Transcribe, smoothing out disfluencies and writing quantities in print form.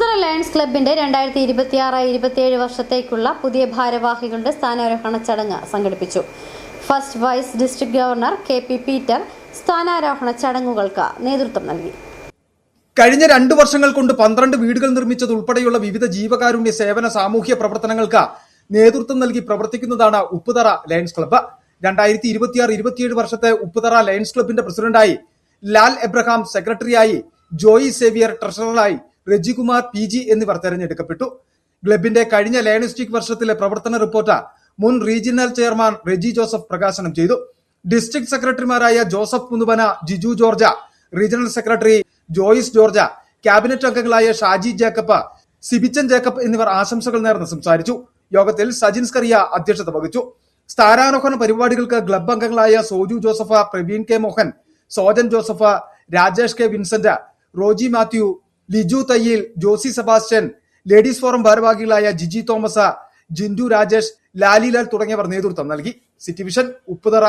Upputhara lions ക്ലബിന്റെ 2026-27 വർഷത്തേക്കുള്ള പുതിയ ഭാരവാഹികളുടെ സ്ഥാനാരോഹണ ചടങ്ങ് സംഘടിപ്പിച്ചു. First vice district governor KP Peter സ്ഥാനാരോഹണ ചടങ്ങുകൾക്ക് നേതൃത്വം നൽകി. കഴിഞ്ഞ 2 വർഷങ്ങൾ കൊണ്ട് 12 വീടുകൾ നിർമ്മിച്ചതുൾപ്പെടെയുള്ള വിവിധ ജീവകാരുണ്യ സേവന സാമൂഹ്യ പ്രവർത്തനങ്ങൾക്ക് നേതൃത്വം നൽകി പ്രവർത്തിക്കുന്നതാണ് ഉപ്പുതറ ലയൺസ് ക്ലബ്ബ്. 2026-27 വർഷത്തെ ഉപ്പുതറ ലയൺസ് ക്ലബിന്റെ പ്രസിഡന്റായി ലാൽ എബ്രഹാം, സെക്രട്ടറിയായി ജോയി സേവിയർ, ട്രഷററായി രജികുമാർ PG എന്നിവർ തെരഞ്ഞെടുക്കപ്പെട്ടു. ക്ലബിന്റെ കഴിഞ്ഞ ലയണിസ്റ്റിക് വർഷത്തിലെ പ്രവർത്തന റിപ്പോർട്ട് മുൻ റീജിയണൽ ചെയർമാൻ റെജി ജോസഫ് പ്രകാശനം ചെയ്തു. ഡിസ്ട്രിക്ട് സെക്രട്ടറിമാരായ Joseph Muthuvana, Jiju George, regional secretary Joyce George, cabinet അംഗങ്ങളായ ഷാജി ജേക്കബ്, സിബിച്ചൻ ജേക്കബ് എന്നിവർ ആശംസകൾ നേർന്ന് സംസാരിച്ചു. യോഗത്തിൽ സജിൻ സ്കറിയ അധ്യക്ഷത വഹിച്ചു. സ്ഥാനാരോഹണ പരിപാടികൾക്ക് ക്ലബ് അംഗങ്ങളായ Soju Joseph, Praveen K Mohan, Sojan Joseph, Rajesh K Vincent, Roji Mathew, Liju Thayyil, Josy Sebastian, ladies forum ഭാരവാഹികളായ ജിജി തോമസ്, ജിൻഡു രാജേഷ്, ലാലിലാൽ തുടങ്ങിയവർ നേതൃത്വം നൽകി. City vision, Upputhara.